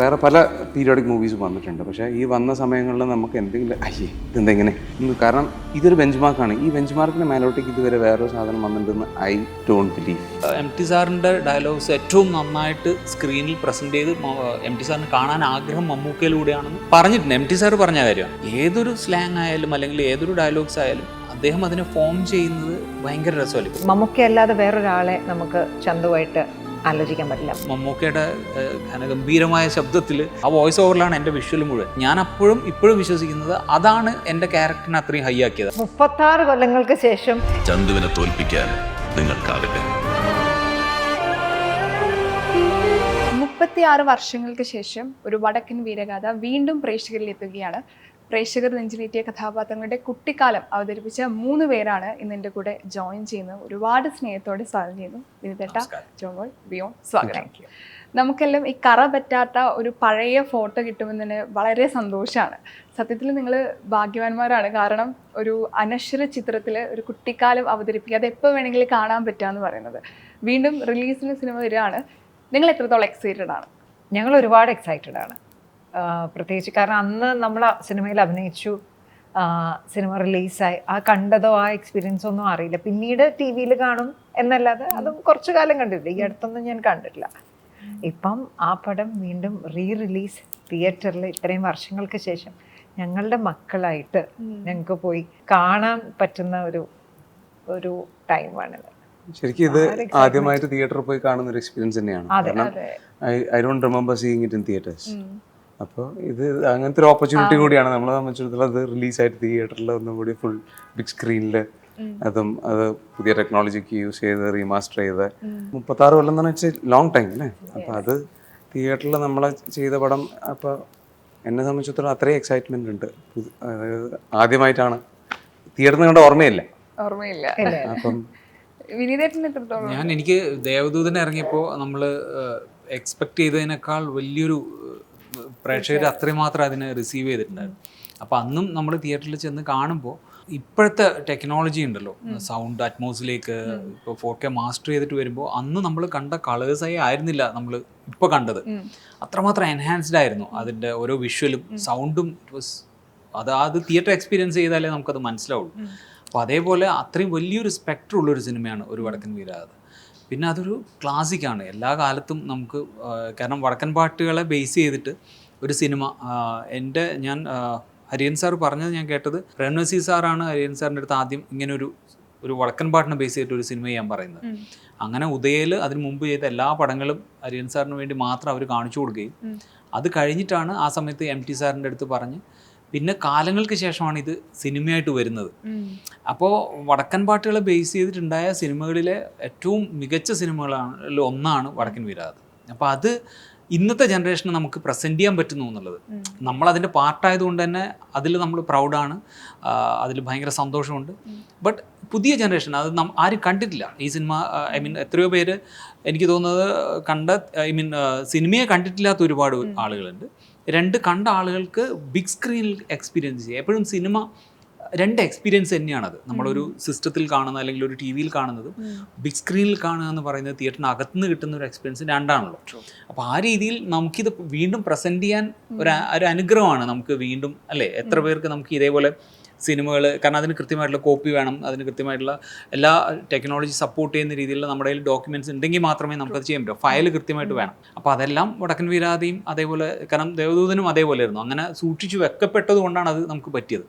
വേറെ പല periodic movies വന്നിട്ടുണ്ട്. പക്ഷേ ഈ വന്ന സമയങ്ങളിൽ നമുക്ക് എന്തെങ്കിലും ഇതെന്തെങ്ങനെ, കാരണം ഇതൊരു ബെഞ്ച് മാർക്കാണ്. ഈ ബെഞ്ച് മാർക്കിന് മേലോട്ടേക്ക് ഇതുവരെ വേറൊരു സാധനം വന്നിട്ടുണ്ടെന്ന് ഐ ഡോണ്ട് ബിലീവ്. MT സാറിൻ്റെ ഡയലോഗ്സ് ഏറ്റവും നന്നായിട്ട് സ്ക്രീനിൽ പ്രസൻറ്റ് ചെയ്ത് MT സാറിന് കാണാൻ ആഗ്രഹം മമ്മൂക്കയിലൂടെയാണെന്ന് പറഞ്ഞിട്ടുണ്ട്. MT സാർ പറഞ്ഞ കാര്യമാണ്. ഏതൊരു സ്ലാങ് ആയാലും അല്ലെങ്കിൽ ഏതൊരു ഡയലോഗ്സ് ആയാലും അദ്ദേഹം അതിനെ ഫോം ചെയ്യുന്നത് ഭയങ്കര രസമായിരിക്കും. മമ്മൂക്ക അല്ലാതെ വേറൊരാളെ നമുക്ക് ചന്തുവായിട്ട് ആലോചിക്കാൻ പറ്റില്ല. മമ്മൂക്കയുടെ ഗംഭീരമായ ശബ്ദത്തിൽ ആ വോയിസ് ഓവറിലാണ് എൻ്റെ വിഷ്വൽ മുഴുവൻ. ഞാൻ അപ്പോഴും ഇപ്പോഴും വിശ്വസിക്കുന്നത് അതാണ് എൻ്റെ ക്യാരക്ടറിനെ അത്രയും ഹൈ ആക്കിയത്. 36 കൊല്ലങ്ങൾക്ക് ശേഷം ചന്തുവിനെ തോൽപ്പിക്കാൻ നിങ്ങൾക്കാവില്ല. 36 വർഷങ്ങൾക്ക് ശേഷം ഒരു വടക്കൻ വീരഗാഥ വീണ്ടും പ്രേക്ഷകരിൽ എത്തുകയാണ്. പ്രേക്ഷകർ നെഞ്ചിലേറ്റിയ കഥാപാത്രങ്ങളുടെ കുട്ടിക്കാലം അവതരിപ്പിച്ച 3 പേരാണ് ഇന്ന് എൻ്റെ കൂടെ ജോയിൻ ചെയ്യുന്നത്. ഒരുപാട് സ്നേഹത്തോടെ സ്വാഗതം ചെയ്യുന്നു. വിനിതേട്ട, ജോമോൾ, ബിയോൺ, സ്വാഗതം. നമുക്കെല്ലാം ഈ കറ പറ്റാത്ത ഒരു പഴയ ഫോട്ടോ കിട്ടുമെന്നതിന് വളരെ സന്തോഷമാണ്. സത്യത്തിൽ നിങ്ങൾ ഭാഗ്യവാന്മാരാണ്. കാരണം ഒരു അനശ്വര ചിത്രത്തിൽ ഒരു കുട്ടിക്കാലം അവതരിപ്പിക്കുക, അത് എപ്പോൾ വേണമെങ്കിലും കാണാൻ പറ്റുകയെന്ന് പറയുന്നത്. വീണ്ടും റിലീസിന് സിനിമ വരികയാണ്. നിങ്ങൾ എത്രത്തോളം എക്സൈറ്റഡ് ആണ്? ഞങ്ങൾ ഒരുപാട് എക്സൈറ്റഡ് ആണ്. പ്രത്യേകിച്ച് കാരണം അന്ന് നമ്മൾ സിനിമയിൽ അഭിനയിച്ചു, സിനിമ റിലീസായി, ആ കണ്ടതോ ആ എക്സ്പീരിയൻസോ ഒന്നും അറിയില്ല. പിന്നീട് TV-യിൽ കാണും എന്നല്ലാതെ അതും കുറച്ചു കാലം കണ്ടിട്ടില്ല. ഈ അടുത്തൊന്നും ഞാൻ കണ്ടിട്ടില്ല. ഇപ്പം ആ പടം വീണ്ടും റിലീസ് തിയേറ്ററിൽ ഇത്രയും വർഷങ്ങൾക്ക് ശേഷം ഞങ്ങളുടെ മക്കളായിട്ട് ഞങ്ങൾക്ക് പോയി കാണാൻ പറ്റുന്ന ഒരു ടൈമാണിത്. ശരിക്കും ഇത് ആദ്യമായിട്ട് തിയേറ്ററിൽ പോയി കാണുന്ന ഒരു എക്സ്പീരിയൻസ് തന്നെയാണ്. കാരണം I don't remember seeing it in theatres. അപ്പോൾ ഇത് അങ്ങനത്തെ ഒരു ഓപ്പർച്യൂണിറ്റി കൂടിയാണ് നമ്മളെ സംബന്ധിച്ചിടത്തോളം. അത് റിലീസായിട്ട് തിയേറ്ററിൽ ഒന്നും കൂടി ഫുൾ ബിഗ് സ്ക്രീനിൽ, അതും അത് പുതിയ ടെക്നോളജിക്ക് യൂസ് ചെയ്ത് റീമാസ്റ്റർ ചെയ്ത് 36 കൊല്ലം എന്ന് വെച്ചാൽ ലോങ് ടൈം അല്ലേ. അപ്പോൾ അത് തിയേറ്ററിൽ നമ്മളെ ചെയ്ത പടം, അപ്പോൾ എന്നെ സംബന്ധിച്ചിടത്തോളം അത്രയും എക്സൈറ്റ്മെന്റ് ഉണ്ട്. ആദ്യമായിട്ടാണ് തിയേറ്ററിൽ കണ്ട ഓർമ്മയില്ല. അപ്പം എനിക്ക് ദേവദൂതൻ ഇറങ്ങിയപ്പോൾ നമ്മൾ എക്സ്പെക്ട് ചെയ്തതിനേക്കാൾ വലിയൊരു പ്രേക്ഷകർ അത്രയും മാത്രം അതിനെ റിസീവ് ചെയ്തിട്ടുണ്ടായിരുന്നു. അപ്പോൾ അന്നും നമ്മൾ തിയേറ്ററിൽ ചെന്ന് കാണുമ്പോൾ ഇപ്പോഴത്തെ ടെക്നോളജി ഉണ്ടല്ലോ, സൗണ്ട് അറ്റ്മോസിലേക്ക് ഇപ്പോൾ 4K മാസ്റ്റർ ചെയ്തിട്ട് വരുമ്പോൾ അന്ന് നമ്മൾ കണ്ട കളേഴ്സായി ആയിരുന്നില്ല നമ്മൾ ഇപ്പോൾ കണ്ടത്. അത്രമാത്രം എൻഹാൻസ്ഡ് ആയിരുന്നു അതിൻ്റെ ഓരോ വിഷ്വലും സൗണ്ടും. അത് തിയേറ്റർ എക്സ്പീരിയൻസ് ചെയ്താലേ നമുക്കത് മനസ്സിലാവുള്ളൂ. അപ്പോൾ അതേപോലെ അത്രയും വലിയൊരു സ്പെക്ട്രം ഉള്ളൊരു സിനിമയാണ് ഒരു വടക്കൻ വീരഗാഥ. പിന്നെ അതൊരു ക്ലാസിക്കാണ് എല്ലാ കാലത്തും നമുക്ക്. കാരണം വടക്കൻ പാട്ടുകളെ ബേസ് ചെയ്തിട്ട് ഒരു സിനിമ ഞാൻ ഹരിയൻ സാർ പറഞ്ഞത് ഞാൻ കേട്ടത്, പ്രേംനസീർ സാറാണ് ഹരിയൻ സാറിൻ്റെ അടുത്ത് ആദ്യം ഇങ്ങനെ ഒരു വടക്കൻ പാട്ടിനെ ബേസ് ചെയ്തിട്ട് ഒരു സിനിമ ചെയ്യാൻ പറയുന്നത്. അങ്ങനെ ഉദയയിൽ അതിന് മുമ്പ് ചെയ്ത എല്ലാ പടങ്ങളും ഹരിയൻ സാറിന് വേണ്ടി മാത്രം അവർ കാണിച്ചു കൊടുക്കുകയും അത് കഴിഞ്ഞിട്ടാണ് ആ സമയത്ത് MT സാറിൻ്റെ അടുത്ത് പറഞ്ഞ് പിന്നെ കാലങ്ങൾക്ക് ശേഷമാണ് ഇത് സിനിമയായിട്ട് വരുന്നത്. അപ്പോൾ വടക്കൻ പാട്ടുകളെ ബേസ് ചെയ്തിട്ടുണ്ടായ സിനിമകളിലെ ഏറ്റവും മികച്ച സിനിമകളിൽ ഒന്നാണ് വടക്കൻ വീരഗാഥ. അപ്പോൾ അത് ഇന്നത്തെ ജനറേഷന് നമുക്ക് പ്രസൻറ്റ് ചെയ്യാൻ പറ്റുന്നു എന്നുള്ളത്, നമ്മളതിൻ്റെ പാർട്ടായതുകൊണ്ട് തന്നെ അതിൽ നമ്മൾ പ്രൗഡാണ്, അതിൽ ഭയങ്കര സന്തോഷമുണ്ട്. ബട്ട് പുതിയ ജനറേഷൻ അത് ആരും കണ്ടിട്ടില്ല ഈ സിനിമ. എത്രയോ പേര് എനിക്ക് തോന്നുന്നത് സിനിമയെ കണ്ടിട്ടില്ലാത്ത ഒരുപാട് ആളുകളുണ്ട്. കണ്ട ആളുകൾക്ക് ബിഗ് സ്ക്രീനിൽ എക്സ്പീരിയൻസ് ചെയ്യുക. എപ്പോഴും സിനിമ 2 എക്സ്പീരിയൻസ് തന്നെയാണത്. നമ്മളൊരു സിസ്റ്റത്തിൽ കാണുന്ന അല്ലെങ്കിൽ ഒരു TV-യിൽ കാണുന്നതും ബിഗ് സ്ക്രീനിൽ കാണുക എന്ന് പറയുന്നത് തിയേറ്ററിന് അകത്തുനിന്ന് കിട്ടുന്ന ഒരു എക്സ്പീരിയൻസ് രണ്ടാണല്ലോ. അപ്പോൾ ആ രീതിയിൽ നമുക്കിത് വീണ്ടും പ്രസൻറ്റ് ചെയ്യാൻ ഒരു അനുഗ്രഹമാണ് നമുക്ക് വീണ്ടും, അല്ലേ? എത്ര പേർക്ക് നമുക്ക് ഇതേപോലെ സിനിമകൾ, കാരണം അതിന് കൃത്യമായിട്ടുള്ള കോപ്പി വേണം, അതിന് കൃത്യമായിട്ടുള്ള എല്ലാ ടെക്നോളജി സപ്പോർട്ട് ചെയ്യുന്ന രീതിയിലുള്ള നമ്മുടെ കയ്യിൽ ഡോക്യുമെൻറ്റ്സ് ഉണ്ടെങ്കിൽ മാത്രമേ നമുക്കത് ചെയ്യാൻ പറ്റൂ. ഫയൽ കൃത്യമായിട്ട് വേണം. അപ്പോൾ അതെല്ലാം വടക്കൻ വീരഗാഥയും അതേപോലെ, കാരണം ദേവദൂതനും അതേപോലെ ആയിരുന്നു, അങ്ങനെ സൂക്ഷിച്ചു വെക്കപ്പെട്ടത് കൊണ്ടാണ് അത് നമുക്ക് പറ്റിയത്.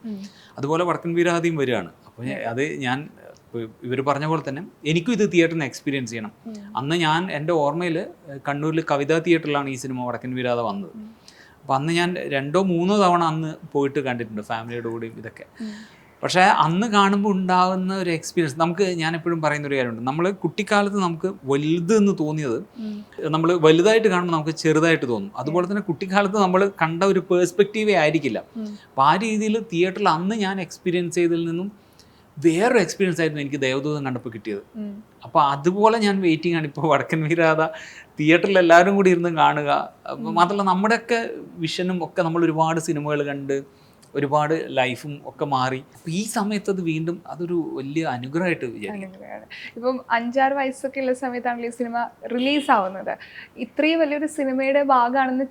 അതുപോലെ വടക്കൻ വീരഗാഥയും വരികയാണ്. അപ്പോൾ അത് ഞാൻ ഇവർ പറഞ്ഞ പോലെ തന്നെ എനിക്കും ഇത് തിയേറ്ററിന് എക്സ്പീരിയൻസ് ചെയ്യണം. അന്ന് ഞാൻ എൻ്റെ ഓർമ്മയിൽ കണ്ണൂരിൽ കവിതാ തിയേറ്ററിലാണ് ഈ സിനിമ വടക്കൻ വീരഗാഥ വന്നത്. അപ്പോൾ അന്ന് ഞാൻ 2-3 തവണ അന്ന് പോയിട്ട് കണ്ടിട്ടുണ്ട് ഫാമിലിയുടെ കൂടെയും ഇതൊക്കെ. പക്ഷേ അന്ന് കാണുമ്പോൾ ഉണ്ടാകുന്ന ഒരു എക്സ്പീരിയൻസ് ഞാൻ എപ്പോഴും പറയുന്ന ഒരു കാര്യമുണ്ട്. നമ്മൾ കുട്ടിക്കാലത്ത് നമുക്ക് വലുത് എന്ന് തോന്നിയത് നമ്മൾ വലുതായിട്ട് കാണുമ്പോൾ നമുക്ക് ചെറുതായിട്ട് തോന്നും. അതുപോലെ തന്നെ കുട്ടിക്കാലത്ത് നമ്മൾ കണ്ട ഒരു പേഴ്സ്പെക്റ്റീവേ ആയിരിക്കില്ല. അപ്പോൾ ആ രീതിയിൽ തിയേറ്ററിൽ അന്ന് ഞാൻ എക്സ്പീരിയൻസ് ചെയ്തതിൽ നിന്നും വേറൊരു എക്സ്പീരിയൻസ് ആയിരുന്നു എനിക്ക് ദേവദൂതൻ കണ്ടപ്പോൾ കിട്ടിയത്. അപ്പോൾ അതുപോലെ ഞാൻ വെയിറ്റിംഗ് ആണ് ഇപ്പോൾ വടക്കൻ വീരഗാഥ തിയേറ്ററിൽ എല്ലാവരും കൂടി ഇരുന്ന് കാണുക. മാത്രമല്ല നമ്മുടെയൊക്കെ വിഷനും ഒക്കെ നമ്മൾ ഒരുപാട് സിനിമകൾ കണ്ട് ഒരുപാട് ലൈഫും ഒക്കെ മാറി. അപ്പോൾ ഈ സമയത്ത് അത് വീണ്ടും അതൊരു വലിയ അനുഗ്രഹമായിട്ട് വിചാരിക്കും. അനുഗ്രഹമാണ്. ഇപ്പം 5-6 വയസ്സൊക്കെ ഉള്ള സമയത്താണല്ലോ ഈ സിനിമ റിലീസാവുന്നത്. ഇത്രയും വലിയൊരു സിനിമയുടെ ഭാഗമാണെന്ന്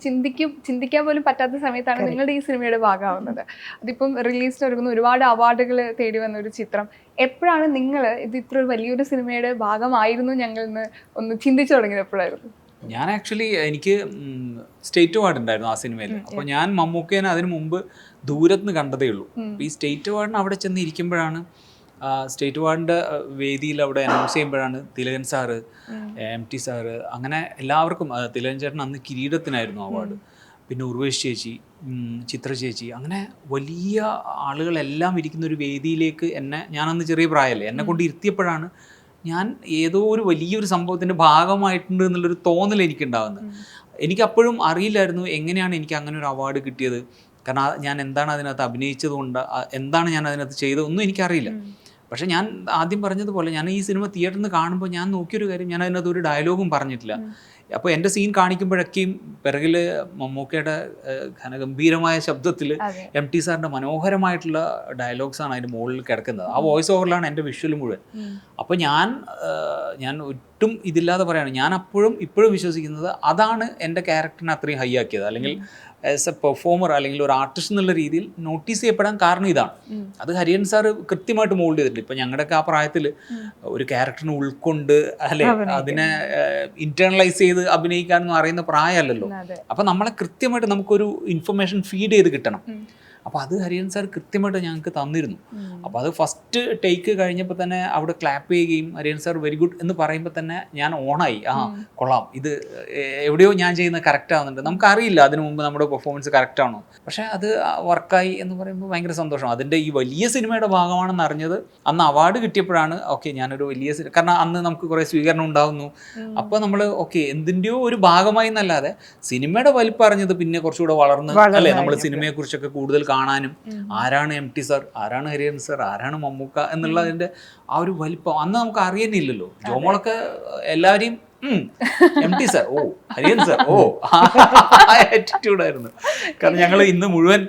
ചിന്തിക്കാൻ പോലും പറ്റാത്ത സമയത്താണ് നിങ്ങളുടെ ഈ സിനിമയുടെ ഭാഗമാവുന്നത്. അതിപ്പം റിലീസിന് ഒരുങ്ങുന്ന ഒരുപാട് അവാർഡുകൾ തേടി വന്ന ഒരു ചിത്രം. എപ്പോഴാണ് നിങ്ങൾ ഇത് ഇത്ര വലിയൊരു സിനിമയുടെ ഭാഗമായിരുന്നു ഞങ്ങൾ ഒന്ന് ചിന്തിച്ചു തുടങ്ങിയത് എപ്പോഴായിരുന്നു? ഞാൻ ആക്ച്വലി എനിക്ക് സ്റ്റേറ്റ് അവാർഡ് ഉണ്ടായിരുന്നു ആ സിനിമയിൽ. അപ്പോൾ ഞാൻ മമ്മൂക്കേനെ അതിന് മുമ്പ് ദൂരത്തുനിന്ന് കണ്ടതേ ഉള്ളൂ. അപ്പോൾ ഈ സ്റ്റേറ്റ് അവാർഡിന് അവിടെ ചെന്ന് ഇരിക്കുമ്പോഴാണ് സ്റ്റേറ്റ് അവാർഡിൻ്റെ വേദിയിൽ അവിടെ അനൗൺസ് ചെയ്യുമ്പോഴാണ് തിലകൻ സാറ്, MT സാറ്, അങ്ങനെ എല്ലാവർക്കും, തിലകൻ ചേട്ടൻ അന്ന് കിരീടത്തിനായിരുന്നു അവാർഡ്, പിന്നെ ഉർവേശ് ചേച്ചി, ചിത്ര ചേച്ചി, അങ്ങനെ വലിയ ആളുകളെല്ലാം ഇരിക്കുന്ന ഒരു വേദിയിലേക്ക് ഞാനന്ന് ചെറിയ പ്രായമല്ലേ, എന്നെ കൊണ്ട് ഇരുത്തിയപ്പോഴാണ് ഞാൻ ഏതോ ഒരു വലിയൊരു സംഭവത്തിൻ്റെ ഭാഗമായിട്ടുണ്ട് എന്നുള്ളൊരു തോന്നൽ എനിക്കുണ്ടാകുന്നത്. എനിക്കപ്പോഴും അറിയില്ലായിരുന്നു എങ്ങനെയാണ് എനിക്ക് അങ്ങനെ ഒരു അവാർഡ് കിട്ടിയത്, കാരണം ഞാൻ എന്താണ് അതിനകത്ത് അഭിനയിച്ചത് കൊണ്ട്, എന്താണ് ഞാൻ അതിനകത്ത് ചെയ്തതൊന്നും എനിക്കറിയില്ല. പക്ഷേ ഞാൻ ആദ്യം പറഞ്ഞതുപോലെ ഞാൻ ഈ സിനിമ തിയേറ്ററിൽ നിന്ന് കാണുമ്പോൾ ഞാൻ നോക്കിയൊരു കാര്യം, ഞാൻ അതിനകത്ത് ഒരു ഡയലോഗും പറഞ്ഞിട്ടില്ല. അപ്പോൾ എൻ്റെ സീൻ കാണിക്കുമ്പോഴൊക്കെയും പിറകിൽ മമ്മൂക്കയുടെ ഘനഗംഭീരമായ ശബ്ദത്തിൽ MT സാറിൻ്റെ മനോഹരമായിട്ടുള്ള ഡയലോഗ്സാണ് അതിൻ്റെ മുകളിൽ കിടക്കുന്നത്. ആ വോയിസ് ഓവറിലാണ് എൻ്റെ വിഷ്വൽ മുഴുവൻ. അപ്പോൾ ഞാൻ ഒട്ടും ഇതില്ലാതെ പറയാണ്, ഞാൻ ഇപ്പോഴും വിശ്വസിക്കുന്നത് അതാണ് എൻ്റെ ക്യാരക്ടറിനെ അത്രയും ഹൈ ആക്കിയത്, അല്ലെങ്കിൽ ആസ് എ പെർഫോമർ അല്ലെങ്കിൽ ഒരു ആർട്ടിസ്റ്റ് എന്നുള്ള രീതിയിൽ നോട്ടീസ് ചെയ്യപ്പെടാൻ കാരണം ഇതാണ്. അത് ഹരിഹരൻ സാറ് കൃത്യമായിട്ട് മോൾഡ് ചെയ്തിട്ടുണ്ട്. ഇപ്പം ഞങ്ങളുടെയൊക്കെ ആ പ്രായത്തിൽ ഒരു ക്യാരക്ടറിനെ ഉൾക്കൊണ്ട് അല്ലെ അതിനെ ഇന്റേണലൈസ് ചെയ്ത് അഭിനയിക്കാനൊന്നും അറിയുന്ന പ്രായമല്ലല്ലോ. അപ്പം നമ്മളെ കൃത്യമായിട്ട് നമുക്കൊരു ഇൻഫർമേഷൻ ഫീഡ് ചെയ്ത് കിട്ടണം. അപ്പോൾ അത് ഹരിഹരൻ സാർ കൃത്യമായിട്ട് ഞങ്ങൾക്ക് തന്നിരുന്നു. അപ്പോൾ അത് ഫസ്റ്റ് ടേക്ക് കഴിഞ്ഞപ്പോൾ തന്നെ അവിടെ ക്ലാപ്പ് ചെയ്യുകയും ഹരിഹരൻ സാർ വെരി ഗുഡ് എന്ന് പറയുമ്പോൾ തന്നെ ഞാൻ ഓണായി. കൊള്ളാം, ഇത് എവിടെയോ ഞാൻ ചെയ്യുന്നത് കറക്റ്റ് ആവുന്നുണ്ട്. നമുക്കറിയില്ല അതിനു മുമ്പ് നമ്മുടെ പെർഫോമൻസ് കറക്റ്റ് ആണോ, പക്ഷേ അത് വർക്കായി എന്ന് പറയുമ്പോൾ ഭയങ്കര സന്തോഷം. അതിൻ്റെ ഈ വലിയ സിനിമയുടെ ഭാഗമാണെന്ന് അറിഞ്ഞത് അന്ന് അവാർഡ് കിട്ടിയപ്പോഴാണ്. ഓക്കെ, ഞാനൊരു വലിയ കാരണം അന്ന് നമുക്ക് കുറേ സ്വീകരണം ഉണ്ടാകുന്നു. അപ്പോൾ നമ്മൾ ഓക്കെ എന്തിൻ്റെയോ ഒരു ഭാഗമായി എന്നല്ലാതെ സിനിമയുടെ വലിപ്പം അറിഞ്ഞത് പിന്നെ കുറച്ചുകൂടെ വളർന്ന് അല്ലേ, നമ്മൾ സിനിമയെക്കുറിച്ചൊക്കെ കൂടുതൽ കാണാനും, ആരാണ് MT സാർ, ആരാണ് ഹരിഹരൻ സാർ, ആരാണ് മമ്മൂക്ക എന്നുള്ളതിൻ്റെ ആ ഒരു വലിപ്പം അന്ന് നമുക്ക് അറിയുന്നില്ലല്ലോ. ജോമോളൊക്കെ എല്ലാവരെയും MT സാർ, ഓ ഹരിഹരൻ സാർ, ഓ ആറ്റിറ്റ്യൂഡായിരുന്നു. കാരണം ഞങ്ങൾ ഇന്ന് മുഴുവൻ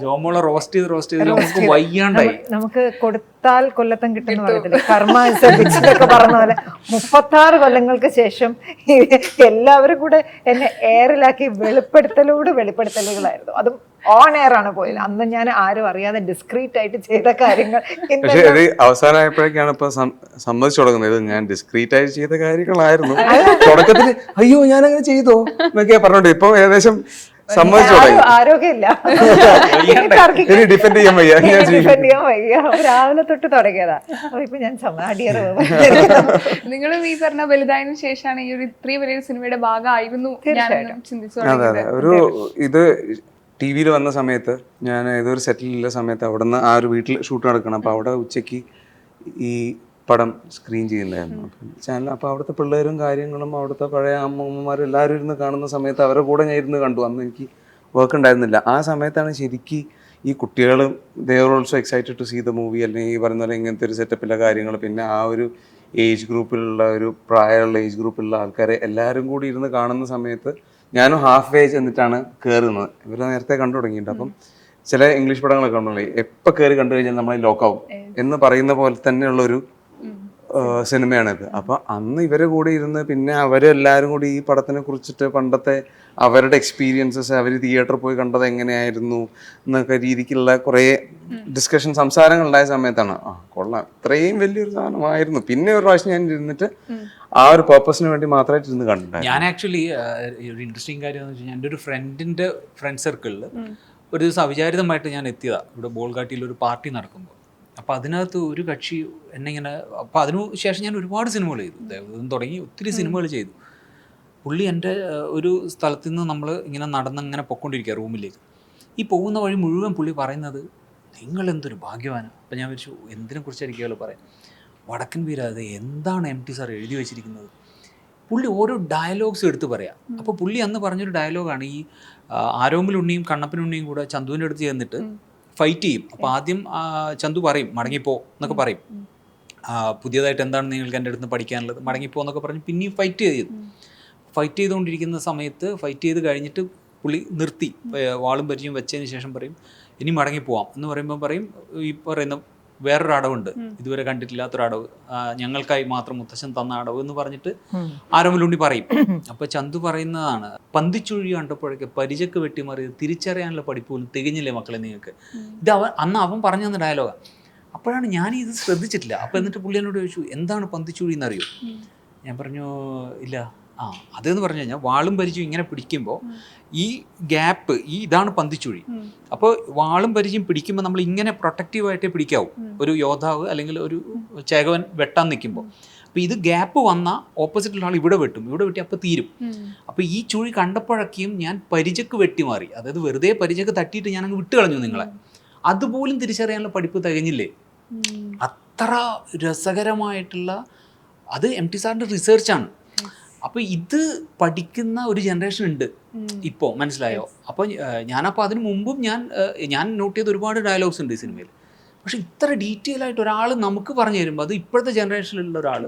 ജോമോളെ റോസ്റ്റ് ചെയ്ത് നമുക്ക് വയ്യാണ്ടായി. നമുക്ക് കൊടുത്താൽ കൊല്ലത്തം കിട്ടുന്ന പറയത്തില്ലേ, കർമ്മ ഒക്കെ പറഞ്ഞ പോലെ 36 കൊല്ലങ്ങൾക്ക് ശേഷം എല്ലാവരും കൂടെ എന്നെ എയറിലാക്കി വെളിപ്പെടുത്തലുകളായിരുന്നു. അതും ഓൺ എയർ ആണ് പോയത്. അന്ന് ഞാൻ ആരും അറിയാതെ ഡിസ്ക്രീറ്റ് ആയിട്ട് ചെയ്ത കാര്യങ്ങൾ പക്ഷേ അത് അവസാനമായപ്പോഴേക്കാണ് ഇപ്പൊ സമ്മതിച്ചു തുടങ്ങുന്നത്. ഞാൻ ഡിസ്ക്രീറ്റ് ആയിട്ട് ചെയ്ത കാര്യങ്ങളായിരുന്നു. തുടക്കത്തിൽ അയ്യോ ഞാൻ അങ്ങനെ ചെയ്തോ എന്നൊക്കെയാ പറഞ്ഞോണ്ട് ഇപ്പൊ ഏകദേശം സമ്മതിച്ചു തുടങ്ങി. ആരോഗ്യമില്ല, ഡിഫെൻഡ് ചെയ്യാൻ വയ്യ, രാവിലെ തൊട്ട് തുടങ്ങിയതാ. അപ്പൊ ഇപ്പൊ ഞാൻ നിങ്ങളും ഈ പറഞ്ഞ വലുതായതിനു ശേഷമാണ് ഈ ഒരു ഇത്രയും വലിയൊരു സിനിമയുടെ ഭാഗമായിരുന്നു ചിന്തിച്ചു. അതെ, ഒരു ഇത് TV വന്ന സമയത്ത് ഞാൻ ഏതൊരു സെറ്റിലുള്ള സമയത്ത് അവിടെ നിന്ന് ആ ഒരു വീട്ടിൽ ഷൂട്ട് നടക്കണം. അപ്പോൾ അവിടെ ഉച്ചയ്ക്ക് ഈ പടം സ്ക്രീൻ ചെയ്യുന്നതായിരുന്നു ചാനൽ. അപ്പോൾ അവിടുത്തെ പിള്ളേരും കാര്യങ്ങളും അവിടുത്തെ പഴയ അമ്മമാരും എല്ലാവരും ഇരുന്ന് കാണുന്ന സമയത്ത് അവരുടെ കൂടെ ഞാൻ ഇരുന്ന് കണ്ടു. അന്ന് എനിക്ക് വർക്ക് ഉണ്ടായിരുന്നില്ല. ആ സമയത്താണ് ശരിക്കും ഈ കുട്ടികളും they are also excited to see the movie, അല്ലെങ്കിൽ ഈ പറയുന്ന പോലെ ഇങ്ങനത്തെ ഒരു സെറ്റപ്പിലെ കാര്യങ്ങൾ. പിന്നെ ആ ഒരു ഏജ് ഗ്രൂപ്പിലുള്ള ഒരു പ്രായമുള്ള ഏജ് ഗ്രൂപ്പിലുള്ള ആൾക്കാരെ എല്ലാവരും കൂടി ഇരുന്ന് കാണുന്ന സമയത്ത് ഞാനും ഹാഫ് വേ ചെന്നിട്ടാണ് കയറുന്നത്. ഇവർ നേരത്തെ കണ്ടു തുടങ്ങിയിട്ടുണ്ട്. അപ്പം ചില ഇംഗ്ലീഷ് പടങ്ങളൊക്കെ ഉണ്ടല്ലോ, എപ്പോൾ കയറി കണ്ടു കഴിഞ്ഞാൽ നമ്മൾ ലോക്കാവും എന്ന് പറയുന്ന പോലെ തന്നെയുള്ളൊരു സിനിമയാണിത്. അപ്പോൾ അന്ന് ഇവരെ കൂടെ ഇരുന്ന് പിന്നെ അവരെല്ലാവരും കൂടി ഈ പടത്തിനെ കുറിച്ചിട്ട് പണ്ടത്തെ അവരുടെ എക്സ്പീരിയൻസസ്, അവർ തിയേറ്ററിൽ പോയി കണ്ടത് എങ്ങനെയായിരുന്നു എന്നൊക്കെ രീതിക്കുള്ള കുറേ ഡിസ്കഷൻ സംസാരങ്ങളുണ്ടായ സമയത്താണ് കൊള്ളാം, ഇത്രയും വലിയൊരു സാധനമായിരുന്നു. പിന്നെ ഒരു പ്രാവശ്യം ഞാൻ ഇരുന്നിട്ട് ആ ഒരു പർപ്പസിന് വേണ്ടി മാത്രമായിട്ട് ഇരുന്ന് കണ്ടിട്ടുണ്ട്. ഞാൻ ആക്ച്വലി ഒരു ഇൻട്രസ്റ്റിംഗ് കാര്യം എന്ന് വെച്ച് കഴിഞ്ഞാൽ എൻ്റെ ഒരു ഫ്രണ്ട് സർക്കിളിൽ ഒരു ദിവസം അവിചാരിതമായിട്ട് ഞാൻ എത്തിയതാണ്. ഇവിടെ ബോൾഗാട്ടിയിൽ ഒരു പാർട്ടി നടക്കുമ്പോൾ. അപ്പോൾ അതിനകത്ത് ഒരു കക്ഷി എന്നെ ഇങ്ങനെ, അപ്പോൾ അതിനു ശേഷം ഞാൻ ഒരുപാട് സിനിമകൾ ചെയ്തു, ദേവദൂതൻ തുടങ്ങി ഒത്തിരി സിനിമകൾ ചെയ്തു. പുള്ളി എൻ്റെ ഒരു സ്ഥലത്ത് നിന്ന് നമ്മൾ ഇങ്ങനെ നടന്നിങ്ങനെ പൊയ്ക്കൊണ്ടിരിക്കുക റൂമിലേക്ക്. ഈ പോകുന്ന വഴി മുഴുവൻ പുള്ളി പറയുന്നത് നിങ്ങളെന്തൊരു ഭാഗ്യവാനാണ്. അപ്പോൾ ഞാൻ വിചാരിച്ചു എന്തിനെ കുറിച്ചായിരിക്കുമല്ലോ പറയാം. വടക്കൻ വീരാതെ എന്താണ് MT സാർ എഴുതി വെച്ചിരിക്കുന്നത്. പുള്ളി ഓരോ ഡയലോഗ്സ് എടുത്ത് പറയാം. അപ്പോൾ പുള്ളി അന്ന് പറഞ്ഞൊരു ഡയലോഗാണ്, ഈ ആരോമലുണ്ണിയും കണ്ണപ്പനുണ്ണിയും കൂടെ ചന്തുവിൻ്റെ അടുത്ത് ചെന്നിട്ട് ഫൈറ്റ് ചെയ്യും. അപ്പോൾ ആദ്യം ചന്തു പറയും മടങ്ങിപ്പോ എന്നൊക്കെ പറയും, പുതിയതായിട്ട് എന്താണ് നിങ്ങൾക്ക് എൻ്റെ അടുത്ത് പഠിക്കാനുള്ളത്, മടങ്ങിപ്പോ എന്നൊക്കെ പറഞ്ഞ് പിന്നെയും ഫൈറ്റ് ചെയ്തുകൊണ്ടിരിക്കുന്ന സമയത്ത് ഫൈറ്റ് ചെയ്ത് കഴിഞ്ഞിട്ട് പുള്ളി നിർത്തി വാളും പരിചയം വെച്ചതിന് ശേഷം പറയും ഇനി മടങ്ങി പോവാം എന്ന് പറയുമ്പോൾ പറയും ഈ പറയുന്ന വേറൊരു അടവുണ്ട്, ഇതുവരെ കണ്ടിട്ടില്ലാത്തൊരു അടവ്, ഞങ്ങൾക്കായി മാത്രം മുത്തശ്ശൻ തന്ന അടവ് എന്ന് പറഞ്ഞിട്ട് ആരോമലുണ്ണി പറയും. അപ്പൊ ചന്തു പറയുന്നതാണ്, പന്തിച്ചുഴി കണ്ടപ്പോഴേക്ക് പരിചക്ക് വെട്ടിമാറിയത് തിരിച്ചറിയാനുള്ള പഠിപ്പ് പോലും തികഞ്ഞില്ലേ മക്കളെ നിങ്ങൾക്ക്. ഇത് അന്ന് അവൻ പറഞ്ഞു തന്ന ഡയലോഗാണ്. അപ്പോഴാണ് ഞാൻ ഇത് ശ്രദ്ധിച്ചിട്ടില്ല. അപ്പൊ എന്നിട്ട് പുള്ളി എന്നോട് ചോദിച്ചു, എന്താണ് പന്തിച്ചുഴി എന്നറിയോ? ഞാൻ പറഞ്ഞു ഇല്ല. അതെന്ന് പറഞ്ഞു കഴിഞ്ഞാൽ വാളും പരിചയം ഇങ്ങനെ പിടിക്കുമ്പോൾ ഈ ഗ്യാപ്പ്, ഇതാണ് പന്തിച്ചുഴി. അപ്പോൾ വാളും പരിചയം പിടിക്കുമ്പോൾ നമ്മൾ ഇങ്ങനെ പ്രൊട്ടക്റ്റീവായിട്ടേ പിടിക്കാവൂ ഒരു യോദ്ധാവ് അല്ലെങ്കിൽ ഒരു ചേകവൻ വെട്ടാൻ നിൽക്കുമ്പോൾ. അപ്പോൾ ഇത് ഗ്യാപ്പ് വന്നാൽ ഓപ്പോസിറ്റുള്ള ആൾ ഇവിടെ വെട്ടും, ഇവിടെ വെട്ടി അപ്പോൾ തീരും. അപ്പോൾ ഈ ചുഴി കണ്ടപ്പോഴൊക്കെയും ഞാൻ പരിചക്ക് വെട്ടിമാറി, അതായത് വെറുതെ പരിചക്ക് തട്ടിയിട്ട് ഞാൻ അങ്ങ് വിട്ട് കളഞ്ഞു നിങ്ങളെ. അതുപോലും തിരിച്ചറിയാനുള്ള പഠിപ്പ് തികഞ്ഞില്ലേ. അത്ര രസകരമായിട്ടുള്ള, അത് എം ടി സാറിൻ്റെ റിസർച്ചാണ്. അപ്പോൾ ഇത് പഠിക്കുന്ന ഒരു ജനറേഷൻ ഉണ്ട് ഇപ്പോൾ, മനസ്സിലായോ? അപ്പോൾ ഞാനപ്പോൾ അതിന് മുമ്പും ഞാൻ നോട്ട് ചെയ്ത ഒരുപാട് ഡയലോഗ്സ് ഉണ്ട് ഈ സിനിമയിൽ. പക്ഷെ ഇത്ര ഡീറ്റെയിൽ ആയിട്ട് ഒരാൾ നമുക്ക് പറഞ്ഞു തരുമ്പോൾ, അത് ഇപ്പോഴത്തെ ജനറേഷനിലുള്ള ഒരാൾ.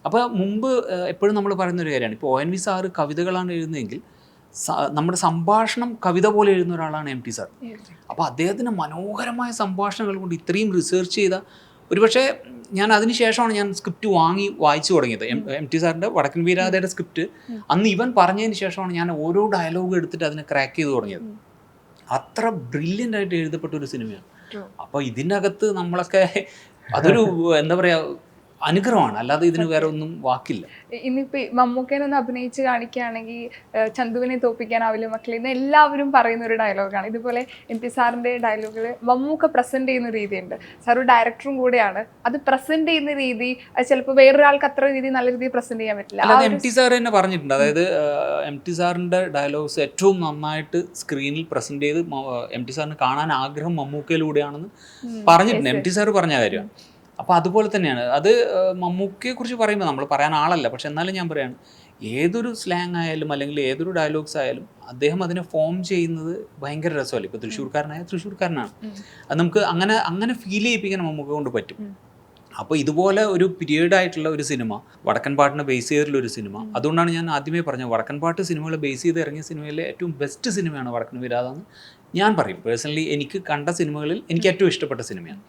അപ്പോൾ മുമ്പ് എപ്പോഴും നമ്മൾ പറയുന്ന ഒരു കാര്യമാണ്, ഇപ്പോൾ ONV സാറ് കവിതകളാണ് എഴുതുന്നതെങ്കിൽ നമ്മുടെ സംഭാഷണം കവിത പോലെ എഴുതുന്ന ഒരാളാണ് എം ടി സാർ. അപ്പോൾ അദ്ദേഹത്തിന് മനോഹരമായ സംഭാഷണങ്ങൾ കൊണ്ട് ഇത്രയും റിസർച്ച് ചെയ്ത, ഒരുപക്ഷെ ഞാൻ അതിന് ശേഷമാണ് ഞാൻ സ്ക്രിപ്റ്റ് വായിച്ചു തുടങ്ങിയത്. എം ടി സാറിൻ്റെ വടക്കൻ വീരാതയുടെ സ്ക്രിപ്റ്റ് അന്ന് ഇവൻ പറഞ്ഞതിന് ശേഷമാണ് ഞാൻ ഓരോ ഡയലോഗ് എടുത്തിട്ട് അതിനെ ക്രാക്ക് ചെയ്ത് തുടങ്ങിയത്. അത്ര ബ്രില്യൻ്റ് ആയിട്ട് എഴുതപ്പെട്ട ഒരു സിനിമയാണ്. അപ്പോൾ ഇതിൻ്റെ അകത്ത് നമ്മളൊക്കെ അതൊരു എന്താ പറയുക, അനുഗ്രഹമാണ്, അല്ലാതെ ഇതിന് വേറെ ഒന്നും വാക്കില്ല. ഇന്നിപ്പോൾ മമ്മൂക്കേനൊന്ന് അഭിനയിച്ച് കാണിക്കുകയാണെങ്കിൽ ചന്തുവിനെ തോൽപ്പിക്കാനാവില്ല മക്കളെ എന്ന് എല്ലാവരും പറയുന്ന ഒരു ഡയലോഗാണ്. ഇതുപോലെ എം ടി സാറിൻ്റെ ഡയലോഗുകൾ മമ്മൂക്ക പ്രസൻറ്റ് ചെയ്യുന്ന രീതിയുണ്ട്. സാർ ഒരു ഡയറക്ടറും കൂടെയാണ്. അത് പ്രസൻറ്റ് ചെയ്യുന്ന രീതി അത് ചിലപ്പോൾ വേറൊരാൾക്ക് അത്ര രീതി നല്ല രീതിയിൽ പ്രസൻറ്റ് ചെയ്യാൻ പറ്റില്ല. അല്ലാതെ എം ടി സാർ തന്നെ പറഞ്ഞിട്ടുണ്ട്, അതായത് എം ടി സാറിൻ്റെ ഡയലോഗ്സ് ഏറ്റവും നന്നായിട്ട് സ്ക്രീനിൽ പ്രസൻറ്റ് ചെയ്ത് എം ടി സാറിന് കാണാൻ ആഗ്രഹം മമ്മൂക്കയിലൂടെയാണെന്ന് പറഞ്ഞിട്ടുണ്ട്. എം ടി സാർ പറഞ്ഞ കാര്യമാണ്. അപ്പോൾ അതുപോലെ തന്നെയാണ് അത്. മമ്മൂക്കയെക്കുറിച്ച് പറയുമ്പോൾ നമ്മൾ പറയാൻ ആളല്ല, പക്ഷെ എന്നാലും ഞാൻ പറയാണ്, ഏതൊരു സ്ലാങ് ആയാലും അല്ലെങ്കിൽ ഏതൊരു ഡയലോഗ്സ് ആയാലും അദ്ദേഹം അതിനെ ഫോം ചെയ്യുന്നത് ഭയങ്കര രസമല്ലേ. ഇപ്പോൾ തൃശ്ശൂർക്കാരനായ തൃശ്ശൂർക്കാരനാണ്, അത് നമുക്ക് അങ്ങനെ ഫീൽ ചെയ്യിപ്പിക്കാൻ മമ്മൂക്ക കൊണ്ട് പറ്റും. അപ്പോൾ ഇതുപോലെ ഒരു പീരീഡായിട്ടുള്ള ഒരു സിനിമ, വടക്കൻ പാട്ടിനെ ബേസ് ചെയ്തിട്ടുള്ളൊരു സിനിമ. അതുകൊണ്ടാണ് ഞാൻ ആദ്യമേ പറഞ്ഞത്, വടക്കൻ പാട്ട് സിനിമകളെ ബേസ് ചെയ്ത് ഇറങ്ങിയ സിനിമയിലെ ഏറ്റവും ബെസ്റ്റ് സിനിമയാണ് വടക്കൻ വീരാതെന്ന് ഞാൻ പറയും. പേഴ്സണലി എനിക്ക് കണ്ട സിനിമകളിൽ എനിക്ക് ഏറ്റവും ഇഷ്ടപ്പെട്ട സിനിമയാണ്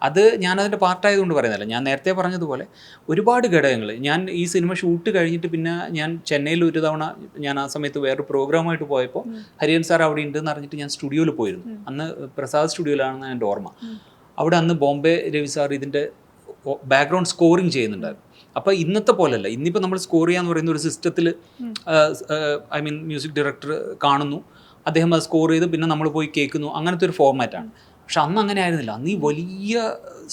അത്. ഞാനതിൻ്റെ പാർട്ടായതുകൊണ്ട് പറയുന്നില്ല. ഞാൻ നേരത്തെ പറഞ്ഞതുപോലെ ഒരുപാട് ഘടകങ്ങൾ, ഞാൻ ഈ സിനിമ ഷൂട്ട് കഴിഞ്ഞിട്ട് പിന്നെ ഞാൻ ചെന്നൈയിൽ ഒരു തവണ, ഞാൻ ആ സമയത്ത് വേറൊരു പ്രോഗ്രാമായിട്ട് പോയപ്പോൾ ഹരിയൻ സാർ അവിടെ ഉണ്ടെന്ന് അറിഞ്ഞിട്ട് ഞാൻ സ്റ്റുഡിയോയിൽ പോയിരുന്നു. അന്ന് പ്രസാദ് സ്റ്റുഡിയോയിലാണെന്ന് എൻ്റെ ഓർമ്മ. അവിടെ അന്ന് ബോംബെ രവി സാർ ഇതിൻ്റെ ബാക്ക്ഗ്രൗണ്ട് സ്കോറിങ് ചെയ്യുന്നുണ്ടായിരുന്നു. അപ്പോൾ ഇന്നത്തെ പോലെയല്ല, ഇന്നിപ്പോൾ നമ്മൾ സ്കോർ ചെയ്യാന്ന് പറയുന്ന ഒരു സിസ്റ്റത്തിൽ, ഐ മീൻ മ്യൂസിക് ഡയറക്ടർ കാണുന്നു, അദ്ദേഹം അത് സ്കോർ ചെയ്ത് പിന്നെ നമ്മൾ പോയി കേൾക്കുന്നു, അങ്ങനത്തെ ഒരു ഫോർമാറ്റാണ്. പക്ഷെ അന്ന് അങ്ങനെ ആയിരുന്നില്ല. അന്ന് ഈ വലിയ